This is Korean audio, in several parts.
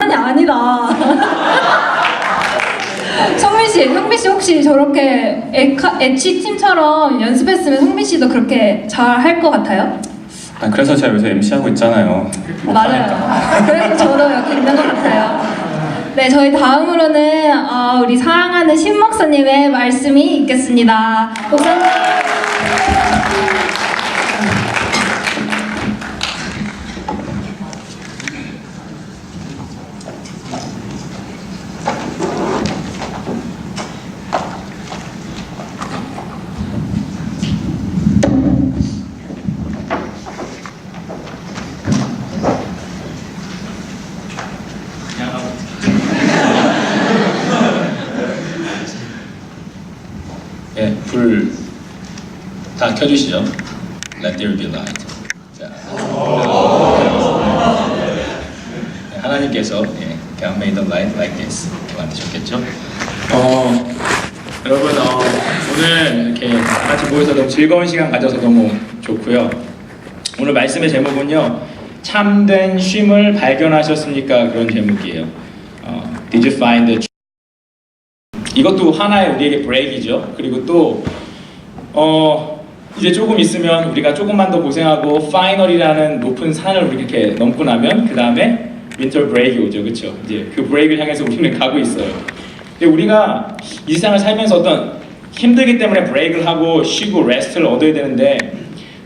아니 아니다. 성민 씨 혹시 저렇게 엣지 팀처럼 연습했으면 성민 씨도 그렇게 잘 할 것 같아요? 아, 그래서 제가 요새 MC 하고 있잖아요. 맞아요. 그래서 저도 여기 있는 것 같아요. 네, 저희 다음으로는 우리 사랑하는 신 목사님의 말씀이 있겠습니다. 목사님. 예, 불 다 켜주시죠. Let there be light. 자, 네, 하나님께서 God made the light like this 이렇게 만드셨겠죠. 여러분 오늘 이렇게 같이 모여서 너무 즐거운 시간 가져서 너무 좋고요. 오늘 말씀의 제목은요, 참된 쉼을 발견하셨습니까? 그런 제목이에요. Did you find the 이것도 하나의 우리에게 브레이크이죠. 그리고 또 이제 조금 있으면 우리가 조금만 더 고생하고 파이널이라는 높은 산을 우리 이렇게 넘고 나면 그 다음에 윈터 브레이크 오죠, 그렇죠? 이제 그 브레이크를 향해서 우리는 가고 있어요. 근데 우리가 이 세상을 살면서 어떤 힘들기 때문에 브레이크를 하고 쉬고 레스트를 얻어야 되는데,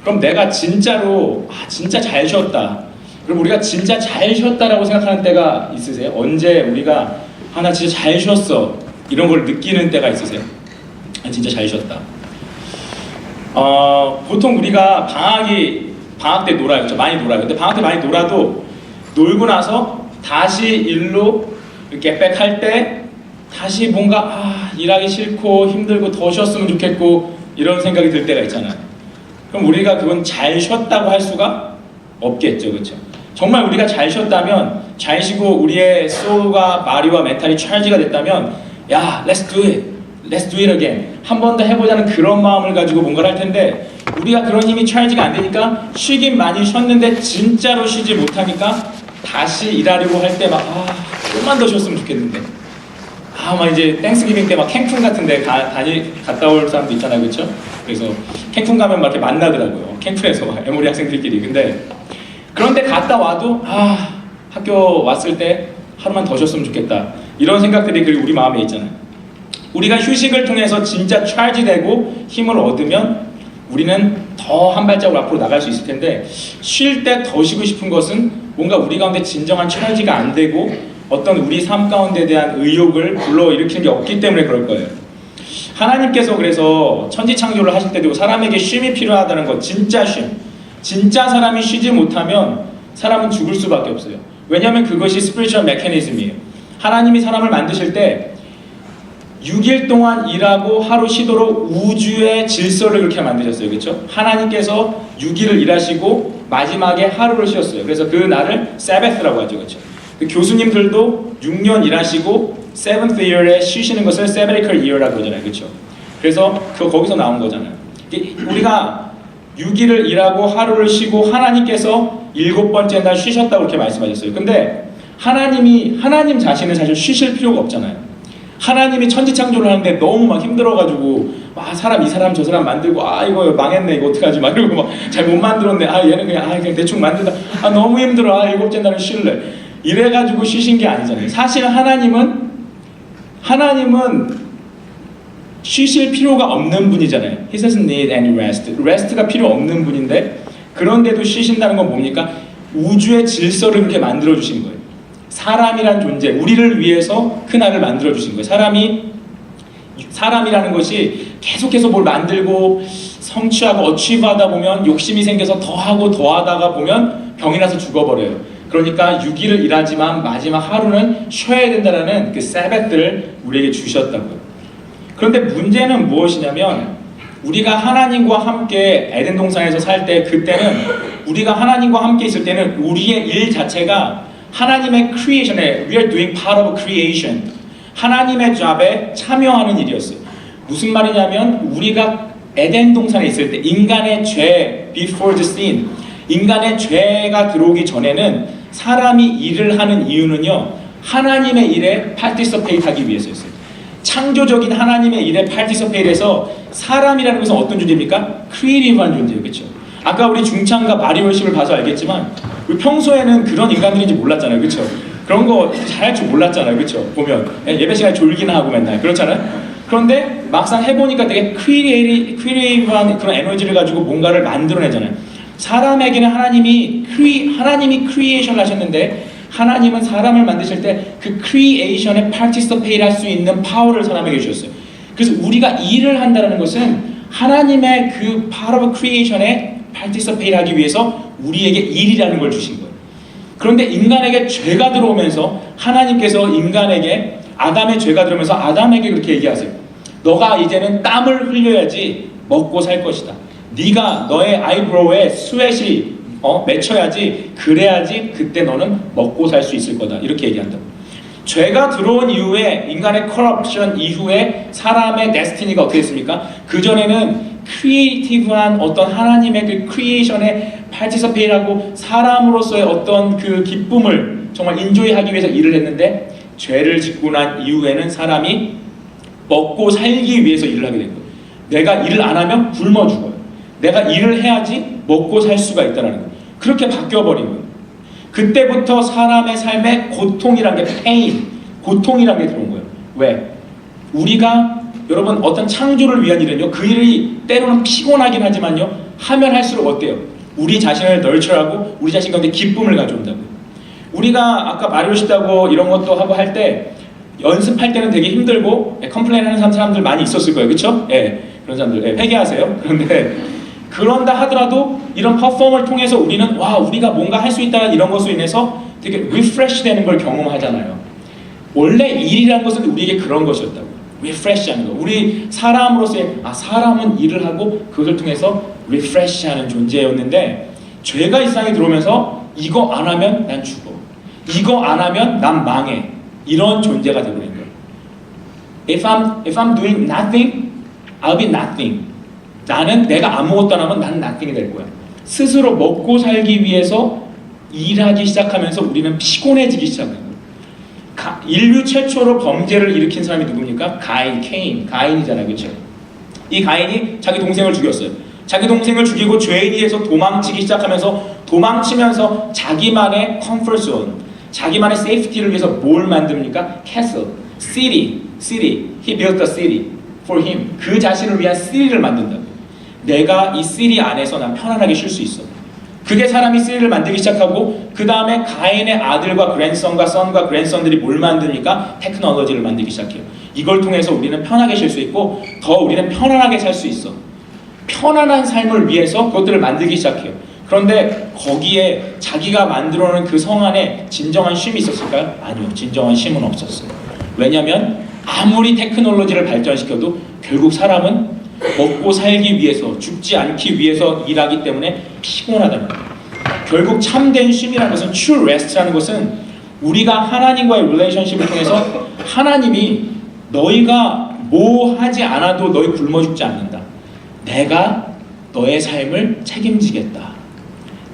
그럼 내가 진짜로 진짜 잘 쉬었다, 그럼 우리가 진짜 잘 쉬었다라고 생각하는 때가 있으세요? 언제 우리가 나 진짜 잘 쉬었어 이런 걸 느끼는 때가 있으세요? 진짜 잘 쉬었다. 보통 우리가 방학 때 놀아요, 그렇죠? 많이 놀아요. 근데 방학 때 많이 놀아도 놀고 나서 다시 일로 이렇게 백할 때 다시 뭔가 일하기 싫고 힘들고 더 쉬었으면 좋겠고 이런 생각이 들 때가 있잖아요. 그럼 우리가 그건 잘 쉬었다고 할 수가 없겠죠, 그렇죠? 정말 우리가 잘 쉬었다면, 잘 쉬고 우리의 소울과 마리와 멘탈이 찰지가 됐다면, 야, let's do it again, 한 번 더 해보자는 그런 마음을 가지고 뭔가를 할 텐데, 우리가 그런 힘이 찰지가 안 되니까 쉬긴 많이 쉬었는데 진짜로 쉬지 못하니까 다시 일하려고 할 때 막 좀만 더 쉬었으면 좋겠는데, 막 이제 땡스기빙 때 막 캔쿤 같은데 갔다 올 사람도 있잖아요, 그렇죠? 그래서 캔쿤 가면 막 이렇게 만나더라고요, 캔쿤에서 에모리 학생들끼리. 근데 그런데 갔다 와도 학교 왔을 때 하루만 더 쉬었으면 좋겠다, 이런 생각들이 우리 마음에 있잖아요. 우리가 휴식을 통해서 진짜 찰지되고 힘을 얻으면 우리는 더 한 발자국 앞으로 나갈 수 있을 텐데, 쉴 때 더 쉬고 싶은 것은 뭔가 우리 가운데 진정한 찰지가 안 되고 어떤 우리 삶 가운데 대한 의욕을 불러일으키는 게 없기 때문에 그럴 거예요. 하나님께서 그래서 천지창조를 하실 때도 사람에게 쉼이 필요하다는 것, 진짜 쉼, 진짜 사람이 쉬지 못하면 사람은 죽을 수밖에 없어요. 왜냐하면 그것이 스피리추얼 메커니즘이에요. 하나님이 사람을 만드실 때 6일 동안 일하고 하루 쉬도록 우주의 질서를 그렇게 만드셨어요, 그렇죠? 하나님께서 6일을 일하시고 마지막에 하루를 쉬었어요. 그래서 그 날을 세베스라고 하죠, 그렇죠? 교수님들도 6년 일하시고 seventh year에 쉬시는 것을 sabbatical year라고 그러잖아요, 그렇죠? 그래서 거기서 나온 거잖아요. 우리가 6일을 일하고 하루를 쉬고 하나님께서 7번째 날 쉬셨다고 그렇게 말씀하셨어요. 근데 하나님 자신은 사실 쉬실 필요가 없잖아요. 하나님이 천지창조를 하는데 너무 막 힘들어가지고 이 사람 저 사람 만들고 이거 망했네, 이거 어떡하지, 막 이러고 막 잘 못 만들었네, 얘는 그냥 대충 만든다, 너무 힘들어, 7째 날은 쉴래, 이래가지고 쉬신 게 아니잖아요. 사실 하나님은 쉬실 필요가 없는 분이잖아요. He doesn't need any rest. rest가 필요 없는 분인데, 그런데도 쉬신다는 건 뭡니까? 우주의 질서를 그렇게 만들어 주신 거예요. 사람이란 존재, 우리를 위해서 그 날을 만들어 주신 거예요. 사람이라는 것이 계속해서 뭘 만들고 성취하고 어치브하다 보면 욕심이 생겨서 더하고 더하다가 보면 병이 나서 죽어버려요. 그러니까 6일을 일하지만 마지막 하루는 쉬어야 된다는 그 사밧들을 우리에게 주셨다고요. 그런데 문제는 무엇이냐면, 우리가 하나님과 함께 에덴 동산에서 살 때, 그때는 우리가 하나님과 함께 있을 때는 우리의 일 자체가 하나님의 크리에이션에, we are doing part of creation, 하나님의 잡에 참여하는 일이었어요. 무슨 말이냐면, 우리가 에덴 동산에 있을 때 인간의 죄, before the sin, 인간의 죄가 들어오기 전에는 사람이 일을 하는 이유는요, 하나님의 일에 participate 하기 위해서였어요. 창조적인 하나님의 일에 participate 해서 사람이라는 것은 어떤 존재입니까? creative한 존재예요. 그렇죠? 아까 우리 중창과 마리월십을 봐서 알겠지만 우리 평소에는 그런 인간들인지 몰랐잖아요. 그렇죠? 그런 거 잘할 줄 몰랐잖아요. 그렇죠? 보면 예배 시간에 졸기나 하고 맨날 그렇잖아요. 그런데 막상 해보니까 되게 크리에이티브한 그런 에너지를 가지고 뭔가를 만들어내잖아요. 사람에게는 하나님이 크리에이션을 하셨는데 하나님은 사람을 만드실 때 그 크리에이션에 파티시페이트 할 수 있는 파워를 사람에게 주셨어요. 그래서 우리가 일을 한다는 것은 하나님의 그 part of creation에 파티시페이트 하기 위해서 우리에게 일이라는 걸 주신 거예요. 그런데 인간에게 죄가 들어오면서 하나님께서 인간에게 아담의 죄가 들어오면서 아담에게 그렇게 얘기하세요. 너가 이제는 땀을 흘려야지 먹고 살 것이다. 네가 너의 아이브로우에 스웨트이 맺혀야지 그래야지 그때 너는 먹고 살 수 있을 거다. 이렇게 얘기한다고. 죄가 들어온 이후에 인간의 corruption 이후에 사람의 destiny가 어떻게 됐습니까? 그전에는 크리에이티브한 어떤 하나님의 그 크리에이션에 파티시페이트하고 사람으로서의 어떤 그 기쁨을 정말 인조이하기 위해서 일을 했는데 죄를 짓고 난 이후에는 사람이 먹고 살기 위해서 일을 하게 된 거예요. 내가 일을 안 하면 굶어 죽어요. 내가 일을 해야지 먹고 살 수가 있다는 거예요. 그렇게 바뀌어버린 거예요. 그때부터 사람의 삶에 고통이란 게 pain, 고통이란 게 들어온 거예요. 왜? 우리가 여러분 어떤 창조를 위한 일은요, 그 일이 때로는 피곤하긴 하지만요, 하면 할수록 어때요? 우리 자신을 널처하고 우리 자신 가운데 기쁨을 가져온다고요. 우리가 아까 말하고 싶다고 이런 것도 하고 할 때 연습할 때는 되게 힘들고 컴플레인 하는 사람들 많이 있었을 거예요. 그렇죠? 예, 그런 사람들 회개하세요. 그런데 그런다 하더라도 이런 퍼포먼을 통해서 우리는 와 우리가 뭔가 할 수 있다는 이런 것으로 인해서 되게 리프레시 되는 걸 경험하잖아요. 원래 일이라는 것은 우리에게 그런 것이었다고. 리프레시하는 거. 우리 사람으로서의 사람은 일을 하고 그것을 통해서 리프레시하는 존재였는데 죄가 이 세상에 들어오면서 이거 안 하면 난 죽어. 이거 안 하면 난 망해. 이런 존재가 되어버린 거예요. If I'm doing nothing, I'll be nothing. 나는 내가 아무것도 안 하면 난 nothing이 될 거야. 스스로 먹고 살기 위해서 일하기 시작하면서 우리는 피곤해지기 시작해요. 인류 최초로 범죄를 일으킨 사람이 누굽니까? 가인이잖아요. 그렇죠? 이 가인이 자기 동생을 죽였어요. 자기 동생을 죽이고 죄인이 돼서 도망치기 시작하면서 도망치면서 자기만의 comfort zone, 자기만의 세이프티를 위해서 뭘 만듭니까? castle, city. He built a city for him. 그 자신을 위한 city를 만든다고. 내가 이 city 안에서 난 편안하게 쉴 수 있어. 그게 사람이 city를 만들기 시작하고 그 다음에 가인의 아들과 grandson son과 grandson들이 뭘 만듭니까? 테크놀로지를 만들기 시작해요. 이걸 통해서 우리는 편하게 쉴 수 있고 더 우리는 편안하게 살 수 있어. 편안한 삶을 위해서 그것들을 만들기 시작해요. 그런데 거기에 자기가 만들어놓은 그 성 안에 진정한 쉼이 있었을까요? 아니요. 진정한 쉼은 없었어요. 왜냐하면 아무리 테크놀로지를 발전시켜도 결국 사람은 먹고 살기 위해서, 죽지 않기 위해서 일하기 때문에 피곤하다는 거예요. 결국 참된 쉼이라는 것은 true rest라는 것은 우리가 하나님과의 relationship을 통해서 하나님이 너희가 뭐 하지 않아도 너희 굶어 죽지 않는다. 내가 너의 삶을 책임지겠다.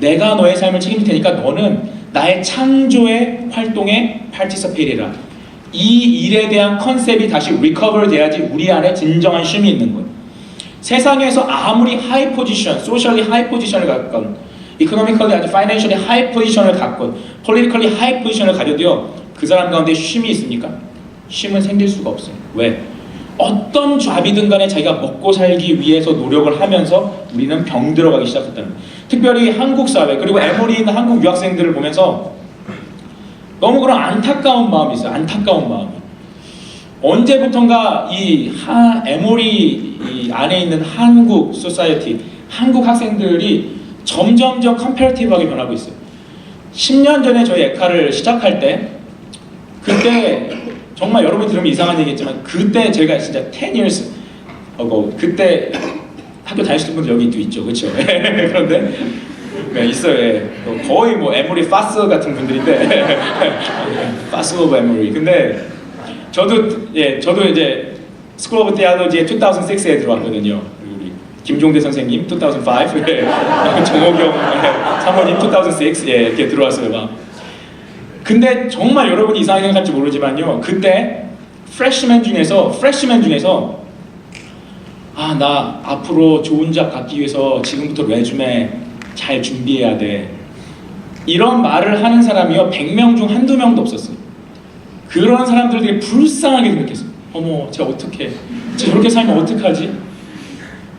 내가 너의 삶을 책임질 테니까 너는 나의 창조의 활동에 participate 해라. 이 일에 대한 컨셉이 다시 recover 돼야지 우리 안에 진정한 쉼이 있는 거예요. 세상에서 아무리 high position, socially high position을 갖건, economically 아주 financially high position을 갖건, politically high position을 가져도요, 그 사람 가운데 쉼이 있습니까? 쉼은 생길 수가 없어요. 왜? 어떤 잡이든 간에 자기가 먹고 살기 위해서 노력을 하면서 우리는 병들어가기 시작했다는 거예요. 특별히 한국 사회, 그리고 에모리에 있는 한국 유학생들을 보면서 너무 그런 안타까운 마음이 있어요. 안타까운 마음이. 언제부턴가 이 에모리 안에 있는 한국 소사이어티, 한국 학생들이 점점점 컴패러티브하게 변하고 있어요. 10년 전에 저희 에카를 시작할 때 그때 정말 여러분이 들으면 이상한 얘기겠지만 그때 제가 진짜 10 years ago 그때 학교 다니시는 분들 여기 또 있죠. 그렇죠? 그런데 네, 있어요. 예. 거의 뭐 에모리 파스 같은 분들인데 파스 오브 에모리. 근데 저도 이제 스쿨 오브 테아로지에 2006에 들어왔거든요. 우리 김종대 선생님 2005, 정호경 사모님 2006 이렇게 들어왔어요. 막. 근데 정말 여러분이 이상하게 생각할지 모르지만요. 그때 프레시맨 중에서 아, 나 앞으로 좋은 잡 갖기 위해서 지금부터 레주메 잘 준비해야 돼. 이런 말을 하는 사람이요. 100명 중 한두 명도 없었어요. 그런 사람들 되게 불쌍하게 생각했어요. 어머, 쟤 어떡해. 쟤 저렇게 살면 어떡하지?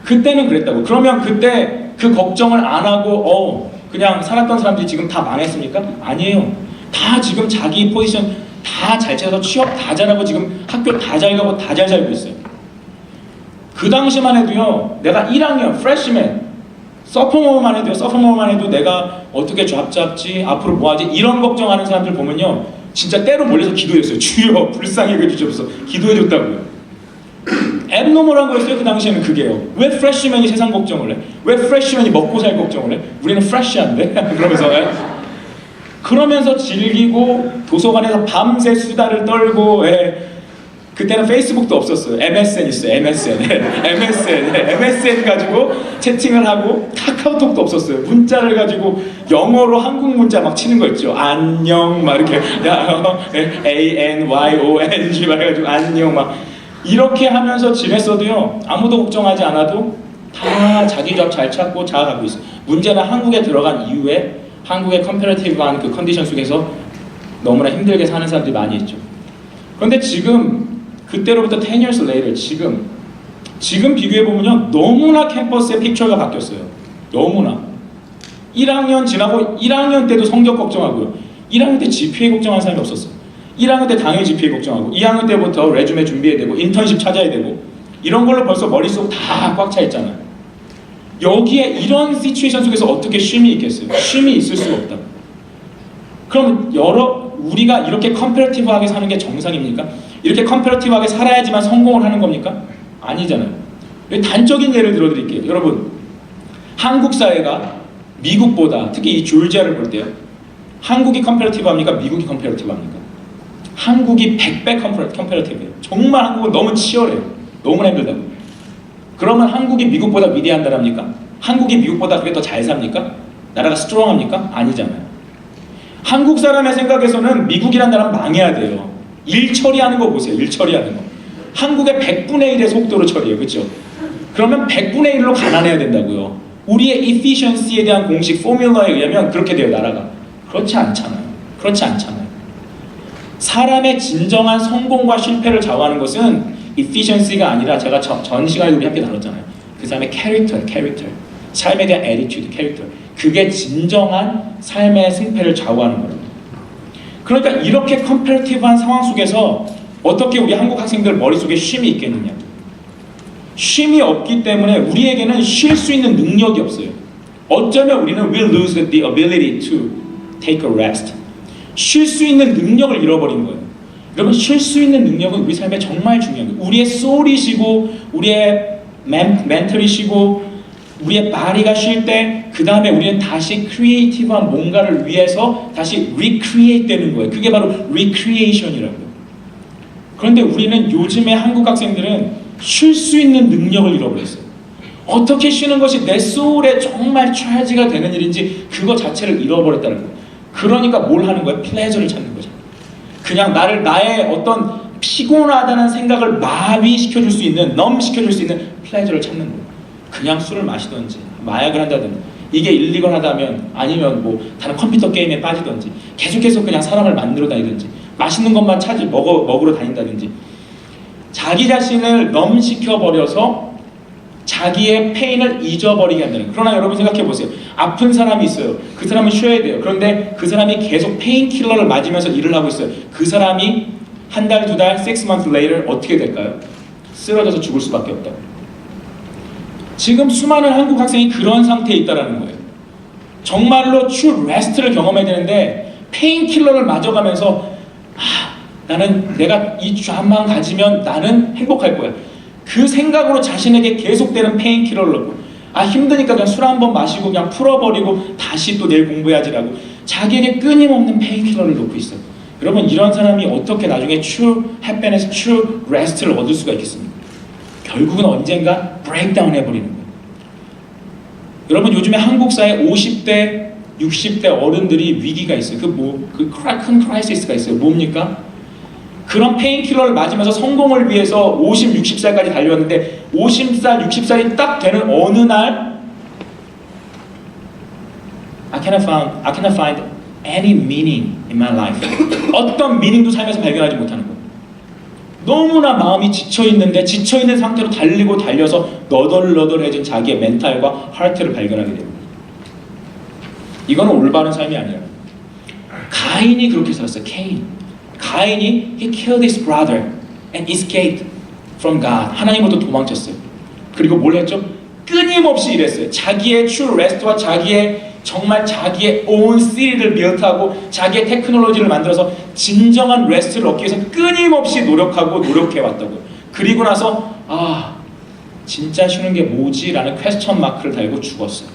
그때는 그랬다고. 그러면 그때 그 걱정을 안 하고 그냥 살았던 사람들이 지금 다 망했습니까? 아니에요. 다 지금 자기 포지션 다 잘 찾아서 취업 다 잘하고 지금 학교 다 잘 가고 다 잘 살고 있어요. 그 당시만 해도요. 내가 1학년 프레시맨 서포머만 해도 내가 어떻게 잡 잡지 앞으로 뭐 하지 이런 걱정하는 사람들 보면요. 진짜 때로 몰려서 기도했어요. 주여 불쌍히 여겨주셔서 기도해줬다고요. 앱노멀한 거였어요. 그 당시에는 그게요. 왜 프레시맨이 세상 걱정을 해? 왜 프레시맨이 먹고 살 걱정을 해? 우리는 프레시한데? 그러면서 즐기고 도서관에서 밤새 수다를 떨고 그때는 페이스북도 없었어요. MSN 있어요. MSN 가지고 채팅을 하고 카카오톡도 없었어요. 문자를 가지고 영어로 한국 문자 막 치는 거 있죠. 안녕 막 이렇게 ANYONG 막 해가지고 안녕 막 이렇게 하면서 지냈어도요. 아무도 걱정하지 않아도 다 자기 잡 잘 찾고 자아가고 있어요. 문제는 한국에 들어간 이후에 한국의 컴패러티브한 그 컨디션 속에서 너무나 힘들게 사는 사람들이 많이 있죠. 그런데 지금 그때로부터 10 years later 지금 비교해보면요. 너무나 캠퍼스의 픽처가 바뀌었어요. 너무나. 1학년 지나고 1학년 때도 성적 걱정하고요. 1학년 때 GPA 걱정하는 사람이 없었어요. 1학년 때 당일 GPA 걱정하고 2학년 때부터 레주메 준비해야 되고 인턴십 찾아야 되고 이런 걸로 벌써 머릿속 다 꽉 차 있잖아요. 여기에 이런 시츄에이션 속에서 어떻게 쉼이 있겠어요? 쉼이 있을 수가 없다. 그럼 우리가 이렇게 컴패러티브하게 사는 게 정상입니까? 이렇게 컴패러티브하게 살아야지만 성공을 하는 겁니까? 아니잖아요. 단적인 예를 들어드릴게요. 여러분, 한국 사회가 미국보다 특히 이 졸지아를 볼 때요. 한국이 컴패러티브합니까? 미국이 컴패러티브합니까? 한국이 100배 컴패러티브예요. 정말 한국은 너무 치열해요. 너무나 힘들다고. 그러면 한국이 미국보다 위대한 나라입니까? 한국이 미국보다 그게 더 잘 삽니까? 나라가 스트롱합니까? 아니잖아요. 한국 사람의 생각에서는 미국이란 나라는 망해야 돼요. 일 처리하는 거 보세요. 일 처리하는 거. 한국의 100분의 1의 속도로 처리해요. 그렇죠? 그러면 100분의 1로 가난해야 된다고요. 우리의 efficiency에 대한 공식 포뮬러에 의하면 그렇게 돼요. 나라가. 그렇지 않잖아요. 사람의 진정한 성공과 실패를 좌우하는 것은 efficiency가 아니라 제가 전 시간에 우리 함께 나눴잖아요. 그 사람의 캐릭터. 삶에 대한 attitude, 캐릭터. 그게 진정한 삶의 승패를 좌우하는 거예요. 그러니까 이렇게 컴패러티브한 상황 속에서 어떻게 우리 한국 학생들 머릿속에 쉼이 있겠느냐. 쉼이 없기 때문에 우리에게는 쉴 수 있는 능력이 없어요. 어쩌면 우리는 will lose the ability to take a rest. 쉴 수 있는 능력을 잃어버린 거예요. 여러분, 쉴 수 있는 능력은 우리 삶에 정말 중요한 거예요. 우리의 soul이시고 우리의 멘털이시고 우리의 바디가 쉴 때 그 다음에 우리는 다시 크리에이티브한 뭔가를 위해서 다시 recreate 되는 거예요. 그게 바로 recreation이라고요. 그런데 우리는 요즘의 한국 학생들은 쉴 수 있는 능력을 잃어버렸어요. 어떻게 쉬는 것이 내 소울에 정말 차지가 되는 일인지 그거 자체를 잃어버렸다는 거예요. 그러니까 뭘 하는 거예요? 플레저를 찾는 거죠. 그냥 나의 어떤 피곤하다는 생각을 마비시켜줄 수 있는, 넘시켜줄 수 있는 플레저를 찾는 거예요. 그냥 술을 마시던지 마약을 한다든지 이게 일리건하다면 아니면 뭐 다른 컴퓨터 게임에 빠지던지 계속해서 그냥 사람을 만들어 다니든지 맛있는 것만 먹으러 다닌다든지 자기 자신을 넘시켜버려서 자기의 페인을 잊어버리게 한다는 거예요. 그러나 여러분 생각해 보세요. 아픈 사람이 있어요. 그 사람은 쉬어야 돼요. 그런데 그 사람이 계속 페인킬러를 맞으면서 일을 하고 있어요. 그 사람이 한 달, 두 달, 6 months later 어떻게 될까요? 쓰러져서 죽을 수밖에 없다. 지금 수많은 한국 학생이 그런 상태에 있다는 거예요. 정말로 true rest를 경험해야 되는데 페인킬러를 맞아가면서 나는 내가 이 잠만 가지면 나는 행복할 거야. 그 생각으로 자신에게 계속되는 페인킬러를 넣고 힘드니까 그냥 술 한 번 마시고 그냥 풀어버리고 다시 또 내일 공부해야지라고 자기에게 끊임없는 페인킬러를 넣고 있어요. 여러분, 이런 사람이 어떻게 나중에 true happiness, true rest를 얻을 수가 있겠습니까? 결국은 언젠가 브레이크다운 해버리는 거예요. 여러분, 요즘에 한국 사회 50대 60대 어른들이 위기가 있어요. 큰 크라이시스가 있어요. 뭡니까? 그런 페인킬러를 맞으면서 성공을 위해서 50, 60살까지 달려왔는데 50살, 60살이 딱 되는 어느 날 I cannot find any meaning in my life. 어떤 미닝도 삶에서 발견하지 못하는 거예요. 너무나 마음이 지쳐있는데 지쳐있는 상태로 달리고 달려서 너덜너덜해진 자기의 멘탈과 하트를 발견하게 됩니다. 이거는 올바른 삶이 아니라 가인이 그렇게 살았어요. 가인이 he killed his brother and escaped from God. 하나님으로부터 도망쳤어요. 그리고 뭘 했죠? 끊임없이 일했어요. 자기의 true rest와 정말 자기의 own city를 build하고 자기의 테크놀로지를 만들어서 진정한 레스트를 얻기 위해서 끊임없이 노력해왔다고요. 그리고 나서 진짜 쉬는 게 뭐지? 라는 퀘스천 마크를 달고 죽었어요.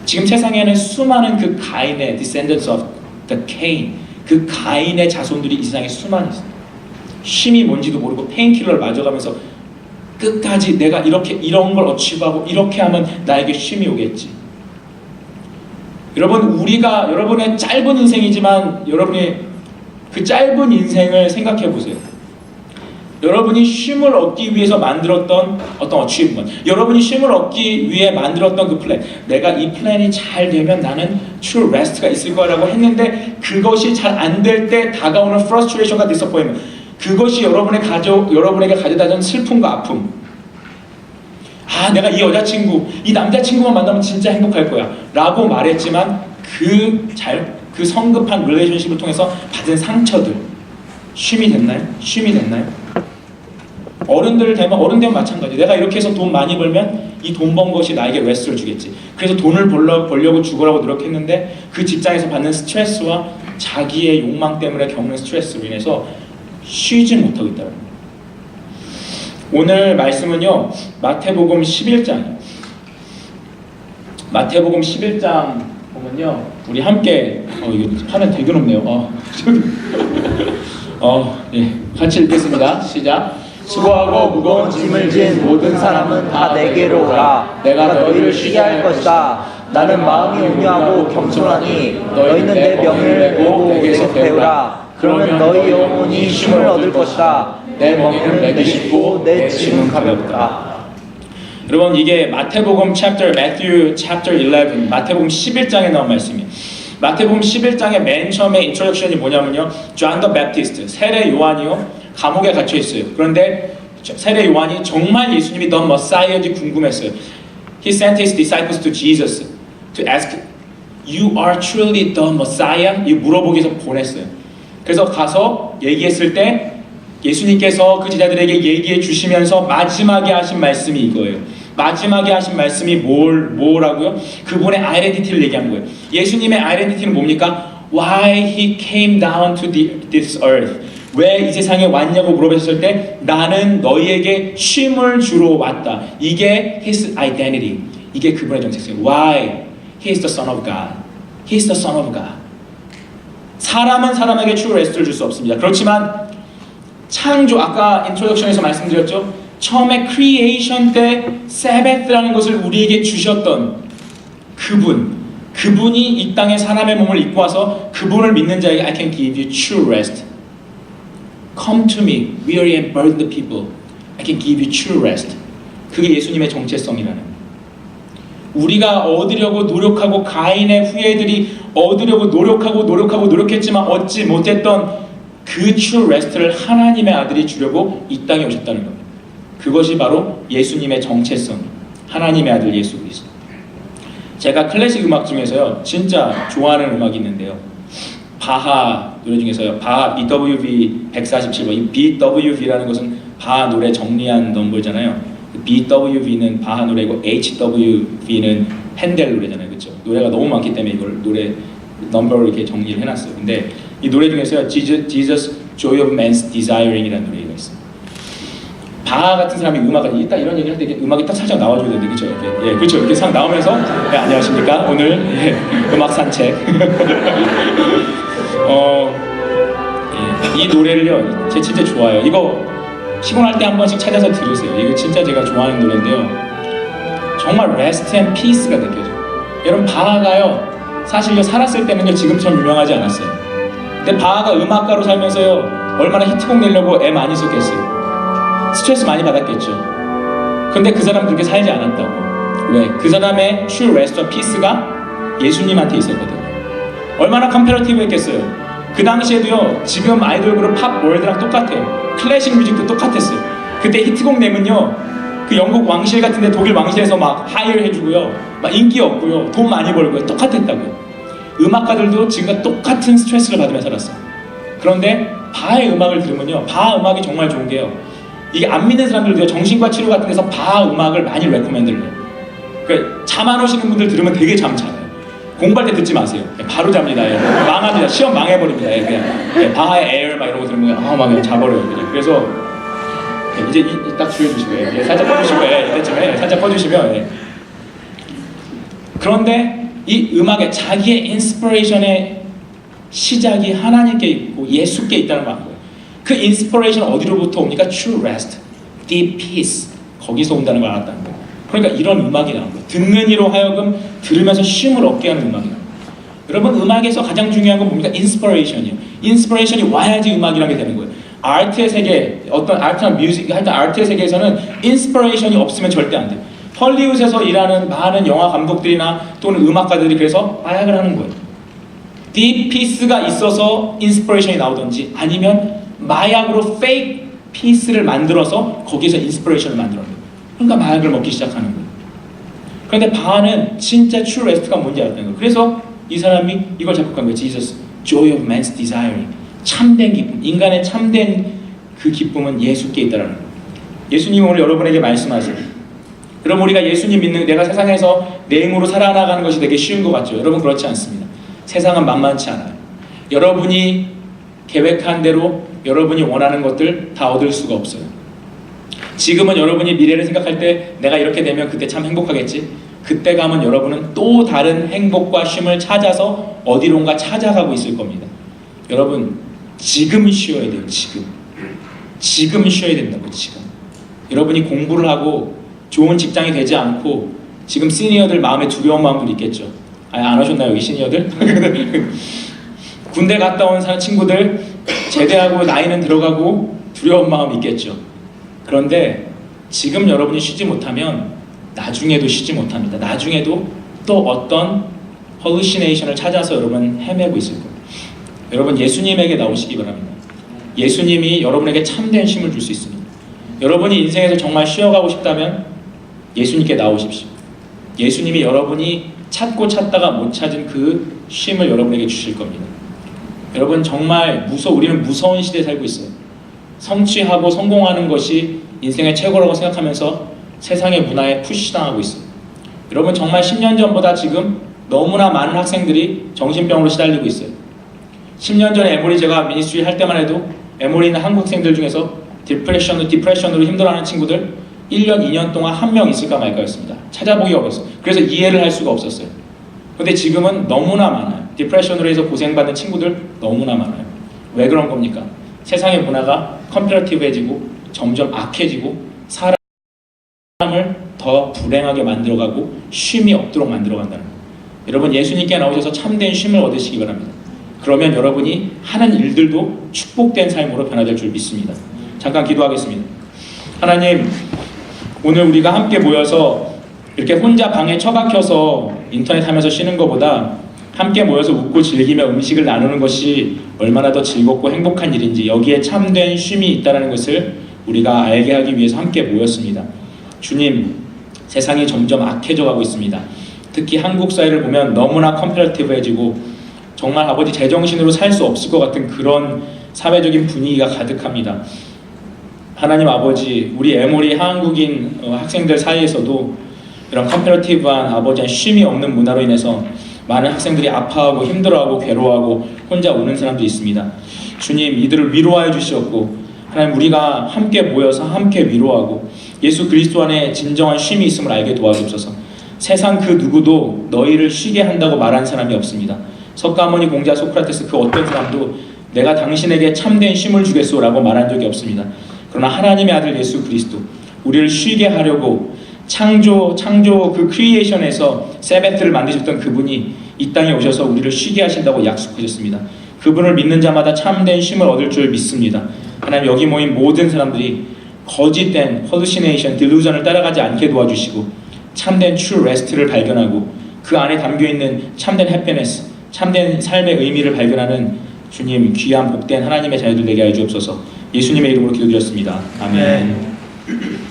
지금 세상에는 수많은 그 가인의 descendants of the Cain, 그 가인의 자손들이 이 세상에 수많이 있어요. 쉼이 뭔지도 모르고 페인킬러를 맞아가면서 끝까지 내가 이런 걸 어치브하고 이렇게 하면 나에게 쉼이 오겠지. 여러분, 여러분의 짧은 인생이지만 여러분이 그 짧은 인생을 생각해 보세요. 여러분이 쉼을 얻기 위해서 만들었던 어떤 어치브먼트, 여러분이 쉼을 얻기 위해 만들었던 그 플랜, 내가 이 플랜이 잘 되면 나는 true rest가 있을 거라고 했는데 그것이 잘 안 될 때 다가오는 frustration과 disappointment, 그것이 여러분에게 가져다 준 슬픔과 아픔. 내가 이 여자친구, 이 남자친구만 만나면 진짜 행복할 거야 라고 말했지만 그 성급한 릴레이션십을 통해서 받은 상처들, 쉼이 됐나요? 어른 되면 마찬가지. 내가 이렇게 해서 돈 많이 벌면 이 돈 번 것이 나에게 레스트를 주겠지. 그래서 돈을 벌려고 죽으라고 노력했는데 그 직장에서 받는 스트레스와 자기의 욕망 때문에 겪는 스트레스로 인해서 쉬지 못하고 있다는 거예요. 오늘 말씀은요, 마태복음 11장이에요. 마태복음 11장 보면요, 우리 함께 이거 화면 되게 높네요. 예, 같이 읽겠습니다. 시작. 수고하고 무거운 짐을 진 모든 사람은 다 내게로 오라. 내가 너희를 쉬게 할 것이다. 나는 마음이 온유하고 겸손하니 너희는 내 명을 메고 내게 배우라. 그러면 너희 영혼이 쉼을 얻을 것이다. 내 멍에는 내게 쉽고 내 짐은 가볍다. 여러분, 이게 마태복음 Matthew chapter 11, 마태복음 11장에 나온 말씀이에요. 마태복음 11장의 맨 처음에 인트로덕션이 뭐냐면요, John the Baptist, 세례 요한이요, 감옥에 갇혀 있어요. 그런데 세례 요한이 정말 예수님이 the Messiah인지 궁금했어요. He sent his disciples to Jesus to ask, You are truly the Messiah? 이 물어보기 위해서 보냈어요. 그래서 가서 얘기했을 때 예수님께서 그 제자들에게 얘기해 주시면서 마지막에 하신 말씀이 이거예요. 마지막에 하신 말씀이 뭐라고요? 그분의 아이덴티티를 얘기한 거예요. 예수님의 아이덴티티는 뭡니까? Why he came down to this earth. 왜 이 세상에 왔냐고 물어보셨을 때 나는 너희에게 쉼을 주러 왔다. 이게 his identity. 이게 그분의 정체성이에요. Why? He is the Son of God. He is the Son of God. 사람은 사람에게 true rest를 줄 수 없습니다. 그렇지만 창조, 아까 인트로덕션에서 말씀드렸죠. 처음에 크리에이션 때 세베트라는 것을 우리에게 주셨던 그분이 이 땅에 사람의 몸을 입고 와서 그분을 믿는 자에게 I can give you true rest. Come to me, weary and burdened people. I can give you true rest. 그게 예수님의 정체성이라는. 우리가 얻으려고 노력하고 가인의 후예들이 얻으려고 노력했지만 얻지 못했던 그 true rest를 하나님의 아들이 주려고 이 땅에 오셨다는 겁니다. 그것이 바로 예수님의 정체성, 하나님의 아들 예수 그리스도. 제가 클래식 음악 중에서요, 진짜 좋아하는 음악이 있는데요. 바하 노래 중에서요, 바하 BWV 147번. 이 BWV라는 것은 바하 노래 정리한 넘버잖아요. BWV는 바하 노래고 HWV는 핸델 노래잖아요, 그렇죠? 노래가 너무 많기 때문에 이걸 노래 넘버로 이렇게 정리를 해놨어요. 근데 이 노래 중에서요, Jesus Joy of Man's Desiring이라는 노래가 있어요. 바하 같은 사람이 음악을 딱 이런 얘기를 할 때 음악이 딱 살짝 나와줘야 되는데, 그렇죠? 이렇게, 예, 그렇죠. 이렇게 싹 나오면서 안녕하십니까? 오늘 음악 산책. 이 노래를요, 제가 진짜 좋아해요. 이거 피곤할 때 한 번씩 찾아서 들으세요. 이거 진짜 제가 좋아하는 노래인데요. 정말 rest and peace가 느껴져요. 여러분 바하가요 사실요 살았을 때는요 지금처럼 유명하지 않았어요. 근데 바하가 음악가로 살면서요 얼마나 히트곡 내려고 애 많이 썼겠어요. 스트레스 많이 받았겠죠. 근데 그 사람 그렇게 살지 않았다고. 왜? 그 사람의 true rest of peace가 예수님한테 있었거든요. 얼마나 컴패러티브 했겠어요. 그 당시에도요 지금 아이돌 그룹 팝 월드랑 똑같아요. 클래식 뮤직도 똑같았어요. 그때 히트곡 내면요 그 영국 왕실 같은데 독일 왕실에서 막 하이를 해주고요 막 인기 없고요 돈 많이 벌고요 똑같았다고요. 음악가들도 지금과 똑같은 스트레스를 받으며 살았어요. 그런데 바하의 음악을 들으면요 바하 음악이 정말 좋은 게요 이게 안 믿는 사람들도요 정신과 치료 같은 데서 바하 음악을 많이 레코멘드를 해요. 그러니까 잠 안 오시는 분들 들으면 되게 잠 잘 와요. 공부할 때 듣지 마세요. 바로 잡니다. 예. 망합니다. 시험 망해버립니다. 예. 그냥 예. 바하의 에어 막 이런 거 들으면 막 자버려요. 그냥. 그래서 예. 이제 딱 줄여주시고 예. 살짝 꺼주시고 예. 이때쯤에 살짝 꺼주시면 예. 그런데 이 음악에 자기의 인스피레이션의 시작이 하나님께 있고 예수께 있다는 거 아니에요. 그 인스피레이션 어디로부터 옵니까? True rest, deep peace 거기서 온다는 걸 알았다는 거예요. 그러니까 이런 음악이 나온 거예요. 듣는 이로 하여금 들으면서 쉼을 얻게 하는 음악이 나온 거예요. 여러분 음악에서 가장 중요한 건 뭡니까? 인스피레이션이에요. 인스피레이션이 와야지 음악이라는 게 되는 거예요. 아트의 세계, 어떤 아트나 뮤직, 하여튼 아트의 세계에서는 인스피레이션이 없으면 절대 안 돼요. 헐리우드에서 일하는 많은 영화 감독들이나 또는 음악가들이 그래서 마약을 하는 거예요. 딥 피스가 있어서 인스피레이션이 나오든지 아니면 마약으로 페이크 피스를 만들어서 거기서 인스피레이션을 만들어요. 그러니까 마약을 먹기 시작하는 거예요. 그런데 바하는 진짜 true rest가 뭔지 알았다는 거예요. 그래서 이 사람이 이걸 작곡한 거예요. Jesus, joy of man's desire. 참된 기쁨, 인간의 참된 그 기쁨은 예수께 있다는 거예요. 예수님이 오늘 여러분에게 말씀하세요. 여러분 우리가 예수님 믿는 내가 세상에서 내 힘으로 살아나가는 것이 되게 쉬운 것 같죠? 여러분 그렇지 않습니다. 세상은 만만치 않아요. 여러분이 계획한 대로 여러분이 원하는 것들 다 얻을 수가 없어요. 지금은 여러분이 미래를 생각할 때 내가 이렇게 되면 그때 참 행복하겠지. 그때 가면 여러분은 또 다른 행복과 쉼을 찾아서 어디론가 찾아가고 있을 겁니다. 여러분 지금 쉬어야 돼요. 지금 쉬어야 된다고. 지금 여러분이 공부를 하고 좋은 직장이 되지 않고 지금 시니어들 마음에 두려운 마음도 있겠죠. 안 오셨나요 여기 시니어들? 군대 갔다 온 친구들 제대하고 나이는 들어가고 두려운 마음이 있겠죠. 그런데 지금 여러분이 쉬지 못하면 나중에도 쉬지 못합니다. 나중에도 또 어떤 헐루시네이션을 찾아서 여러분 헤매고 있을 거예요. 여러분 예수님에게 나오시기 바랍니다. 예수님이 여러분에게 참된 쉼을 줄 수 있습니다. 여러분이 인생에서 정말 쉬어가고 싶다면 예수님께 나오십시오. 예수님이 여러분이 찾고 찾다가 못 찾은 그 쉼을 여러분에게 주실 겁니다. 여러분 정말 우리는 무서운 시대에 살고 있어요. 성취하고 성공하는 것이 인생의 최고라고 생각하면서 세상의 문화에 푸시당하고 있어요. 여러분 정말 10년 전보다 지금 너무나 많은 학생들이 정신병으로 시달리고 있어요. 10년 전에 에모리 제가 미니스트리 할 때만 해도 에모리 있는 한국 학생들 중에서 디프레션으로 힘들어하는 친구들 1년, 2년 동안 한 명 있을까 말까였습니다. 찾아보기 어려웠어요. 그래서 이해를 할 수가 없었어요. 근데 지금은 너무나 많아요. 디프레션으로 해서 고생받는 친구들 너무나 많아요. 왜 그런 겁니까? 세상의 문화가 컴패러티브해지고 점점 악해지고 사람을 더 불행하게 만들어가고 쉼이 없도록 만들어간다는 거예요. 여러분 예수님께 나오셔서 참된 쉼을 얻으시기 바랍니다. 그러면 여러분이 하는 일들도 축복된 삶으로 변화될 줄 믿습니다. 잠깐 기도하겠습니다. 하나님, 오늘 우리가 함께 모여서 이렇게 혼자 방에 처박혀서 인터넷 하면서 쉬는 것보다 함께 모여서 웃고 즐기며 음식을 나누는 것이 얼마나 더 즐겁고 행복한 일인지 여기에 참된 쉼이 있다는 것을 우리가 알게 하기 위해서 함께 모였습니다. 주님, 세상이 점점 악해져 가고 있습니다. 특히 한국 사회를 보면 너무나 컴패러티브해지고 정말 아버지 제정신으로 살 수 없을 것 같은 그런 사회적인 분위기가 가득합니다. 하나님 아버지, 우리 에모리 한국인 학생들 사이에서도 이런 컴패러티브한 아버지의 쉼이 없는 문화로 인해서 많은 학생들이 아파하고 힘들어하고 괴로워하고 혼자 우는 사람도 있습니다. 주님, 이들을 위로하여 주시옵고 하나님 우리가 함께 모여서 함께 위로하고 예수 그리스도 안에 진정한 쉼이 있음을 알게 도와주옵소서. 세상 그 누구도 너희를 쉬게 한다고 말한 사람이 없습니다. 석가모니, 공자, 소크라테스 그 어떤 사람도 내가 당신에게 참된 쉼을 주겠소라고 말한 적이 없습니다. 그러나 하나님의 아들 예수 그리스도 우리를 쉬게 하려고 창조 그 크리에이션에서 세베트를 만드셨던 그분이 이 땅에 오셔서 우리를 쉬게 하신다고 약속하셨습니다. 그분을 믿는 자마다 참된 쉼을 얻을 줄 믿습니다. 하나님, 여기 모인 모든 사람들이 거짓된 hallucination, delusion을 따라가지 않게 도와주시고 참된 true rest를 발견하고 그 안에 담겨있는 참된 happiness, 참된 삶의 의미를 발견하는 주님, 귀한 복된 하나님의 자녀들 되게 하여 주옵소서. 예수님의 이름으로 기도드렸습니다. 아멘.